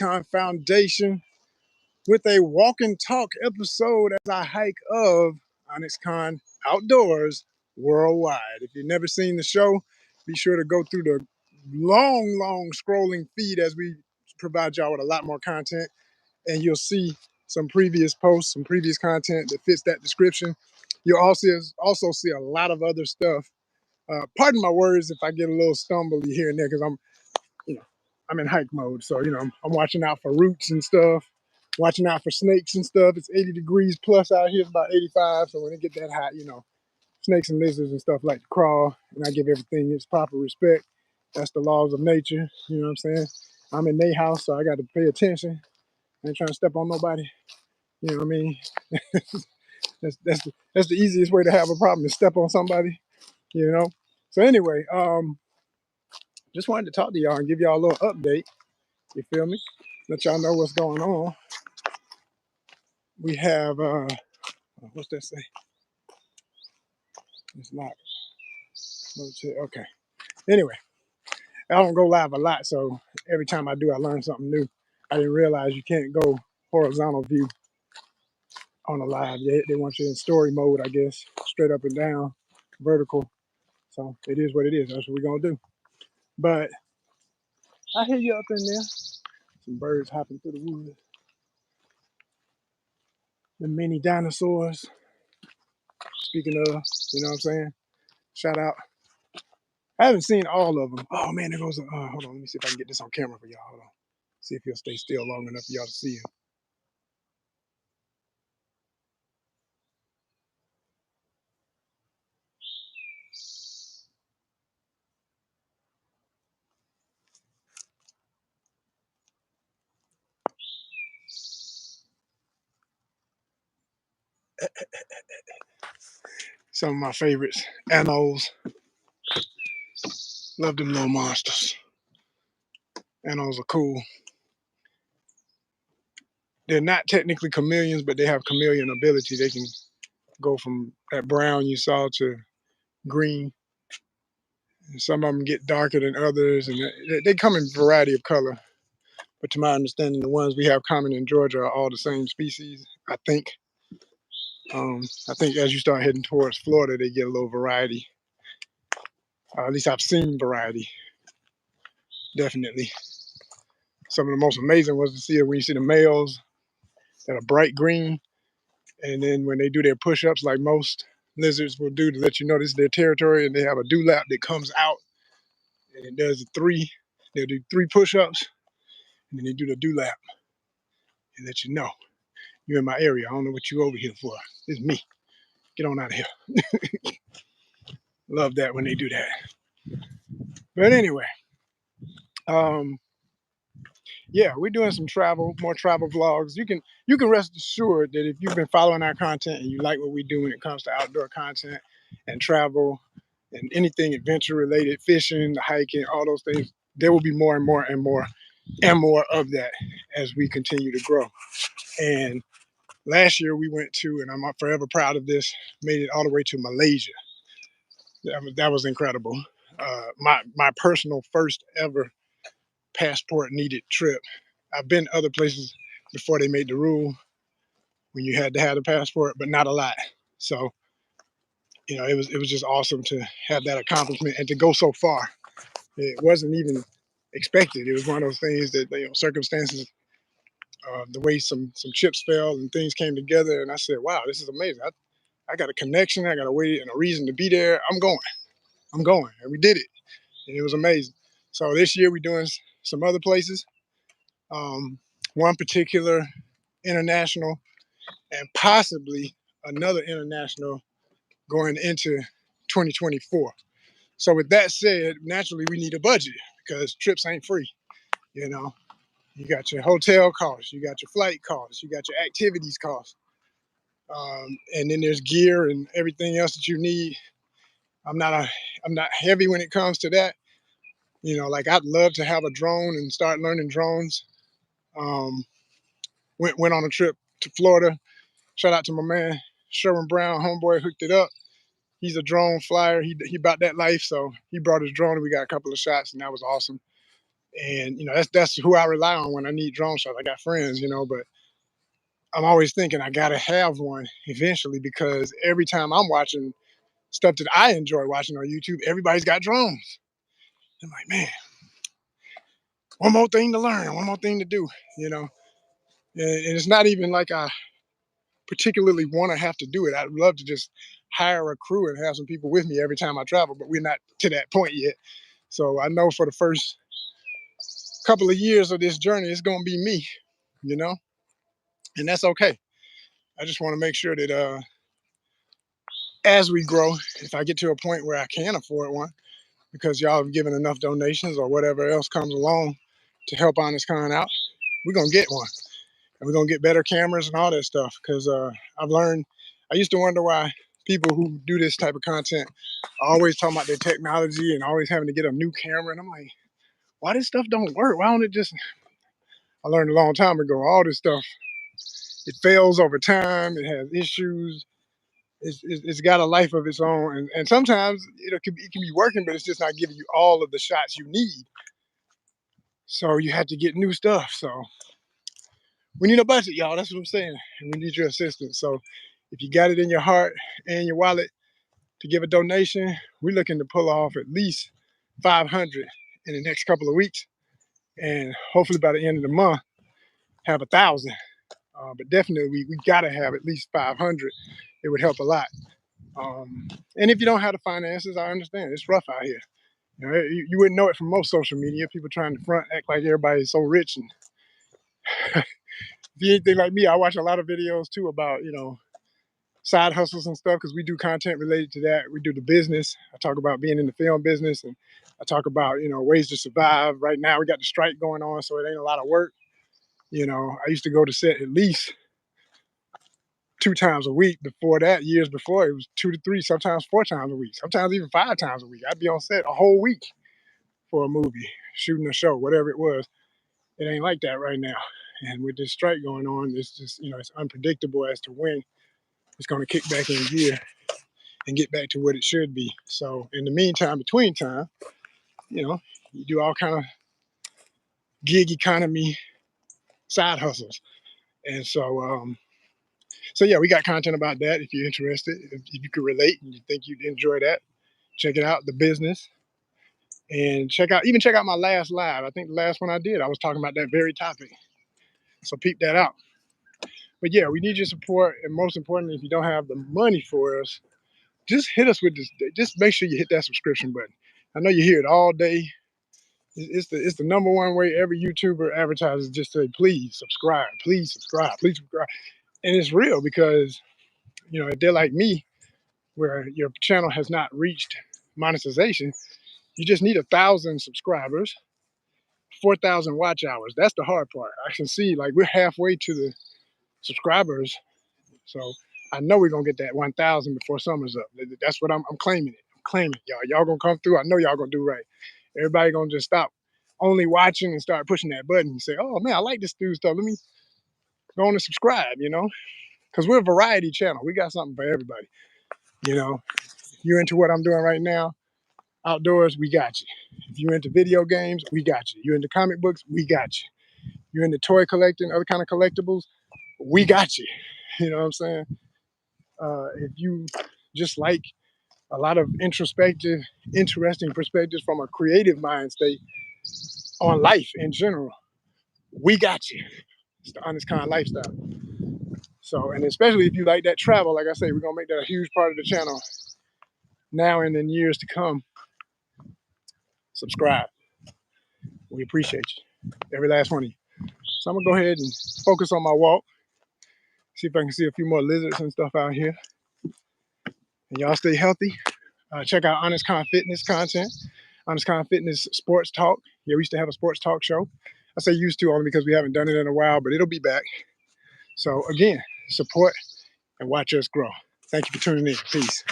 ONYXCON Foundation with a walk and talk episode as I hike of ONYXCON Outdoors Worldwide. If you've never seen the show, be sure to go through the long scrolling feed as we provide y'all with a lot more content, and you'll see some previous posts, some previous content that fits that description. You'll also see a lot of other stuff. Pardon my words if I get a little stumbly here and there, because I'm in hike mode. So, I'm watching out for roots and stuff, watching out for snakes and stuff. It's 80 degrees plus out here. It's about 85. So when it get that hot, snakes and lizards and stuff like to crawl, and I give everything its proper respect. That's the laws of nature. You know what I'm saying? I'm in their house, so I got to pay attention. I ain't trying to step on nobody. You know what I mean? that's the easiest way to have a problem, is step on somebody, So anyway, just wanted to talk to y'all and give y'all a little update. You feel me? Let y'all know what's going on. We have, what's that say? It's not, okay. Anyway, I don't go live a lot, so every time I do, I learn something new. I didn't realize you can't go horizontal view on a live. They want you in story mode, I guess, straight up and down, vertical. So it is what it is. That's what we're gonna do. But I hear you up in there. Some birds hopping through the woods. The mini dinosaurs. Speaking of, you know what I'm saying? Shout out. I haven't seen all of them. Oh man, there goes hold on, let me see if I can get this on camera for y'all. Hold on. See if he'll stay still long enough for y'all to see him. Some of my favorites. Anoles. Love them little monsters. Anoles are cool. They're not technically chameleons, but they have chameleon ability. They can go from that brown you saw to green. And some of them get darker than others, and they come in a variety of color. But to my understanding, the ones we have common in Georgia are all the same species, I think. I think as you start heading towards Florida, they get a little variety. At least I've seen variety, definitely. Some of the most amazing ones to see are when you see the males that are bright green, and then when they do their push-ups, like most lizards will do to let you know this is their territory, and they have a dewlap that comes out, and it does they'll do 3 push-ups, and then they do the dewlap and let you know you're in my area. I don't know what you over here for. It's me. Get on out of here. Love that when they do that. But anyway, yeah, we're doing some more travel vlogs. You can rest assured that if you've been following our content and you like what we do when it comes to outdoor content and travel and anything adventure related, fishing, hiking, all those things, there will be more and more and more and more of that as we continue to grow. And last year we went to, and I'm forever proud of this, made it all the way to Malaysia. That was incredible. My personal first ever passport needed trip. I've been other places before they made the rule when you had to have a passport, but not a lot. So, it was just awesome to have that accomplishment and to go so far. It wasn't even expected. It was one of those things that, circumstances, the way some chips fell and things came together, and I said, wow, this is amazing. I got a connection, I got a way and a reason to be there. I'm going, and we did it, and it was amazing. So this year we're doing some other places. One particular international, and possibly another international going into 2024. So with that said, naturally we need a budget because trips ain't free. You got your hotel costs, you got your flight costs, you got your activities costs, and then there's gear and everything else that you need. I'm not heavy when it comes to that. Like I'd love to have a drone and start learning drones. Went on a trip to Florida. Shout out to my man Sherwin Brown, homeboy hooked it up. He's a drone flyer. He about that life, so he brought his drone and we got a couple of shots, and that was awesome. And that's who I rely on when I need drone shots. I got friends, but I'm always thinking I gotta have one eventually, because every time I'm watching stuff that I enjoy watching on YouTube, everybody's got drones. I'm like, man, one more thing to learn, one more thing to do, you know. And it's not even like I particularly want to have to do it. I'd love to just hire a crew and have some people with me every time I travel, but we're not to that point yet. So I know for the first couple of years of this journey, it's gonna be me, you know, and that's okay. I just want to make sure that as we grow, if I get to a point where I can afford one, because y'all have given enough donations or whatever else comes along to help ONYXCON out, we're gonna get one, and we're gonna get better cameras and all that stuff. Because I've learned, I used to wonder why people who do this type of content are always talking about their technology and always having to get a new camera, and I'm like, why this stuff don't work? Why don't it just? I learned a long time ago, all this stuff, it fails over time, it has issues. It's got a life of its own, and sometimes it can be working, but it's just not giving you all of the shots you need. So you have to get new stuff. So we need a budget, y'all. That's what I'm saying, and we need your assistance. So if you got it in your heart and your wallet to give a donation, we're looking to pull off at least 500 in the next couple of weeks, and hopefully by the end of the month have 1,000. But definitely we gotta have at least 500. It would help a lot. And if you don't have the finances, I understand. It's rough out here. You wouldn't know it from most social media. People trying to front, act like everybody's so rich. And if you anything like me, I watch a lot of videos too about, side hustles and stuff, because we do content related to that. We do the business. I talk about being in the film business, and I talk about, ways to survive. Right now we got the strike going on, so it ain't a lot of work. I used to go to set at least 2 times a week. Before that, years before, it was 2 to 3, sometimes 4 times a week, sometimes even 5 times a week. I'd be on set a whole week for a movie, shooting a show, whatever it was. It ain't like that right now. And with this strike going on, it's just, it's unpredictable as to when it's going to kick back in gear and get back to what it should be. So in the meantime, between time, you do all kind of gig economy side hustles. And so yeah, we got content about that. If you're interested, if you could relate and you think you'd enjoy that, check it out, the business. And check out my last live. I think the last one I did, I was talking about that very topic. So peep that out. But yeah, we need your support, and most importantly, if you don't have the money for us, just hit us with this. Just make sure you hit that subscription button. I know you hear it all day. It's the number one way every YouTuber advertises, just say, please subscribe, please subscribe, please subscribe. And it's real, because if they're like me, where your channel has not reached monetization, you just need 1,000 subscribers, 4,000 watch hours. That's the hard part. I can see, like, we're halfway to the subscribers, so I know we're gonna get that 1,000 before summer's up. That's what I'm claiming it. I'm claiming it, y'all. Y'all gonna come through. I know y'all gonna do right. Everybody gonna just stop only watching and start pushing that button and say, "Oh man, I like this dude stuff. Let me go on and subscribe." Because we're a variety channel. We got something for everybody. If you're into what I'm doing right now, outdoors, we got you. If you're into video games, we got you. You're into comic books, we got you. You're into toy collecting, other kind of collectibles, we got you. You know what I'm saying? If you just like a lot of introspective, interesting perspectives from a creative mind state on life in general, we got you. It's the ONYXCON lifestyle. So, and especially if you like that travel, like I say, we're gonna make that a huge part of the channel now and in years to come. Subscribe. We appreciate you, every last one of you. So I'm gonna go ahead and focus on my walk, see if I can see a few more lizards and stuff out here. And y'all stay healthy. Check out ONYXCON Fitness content, ONYXCON Fitness Sports Talk. Yeah, we used to have a sports talk show. I say used to only because we haven't done it in a while, but it'll be back. So again, support and watch us grow. Thank you for tuning in. Peace.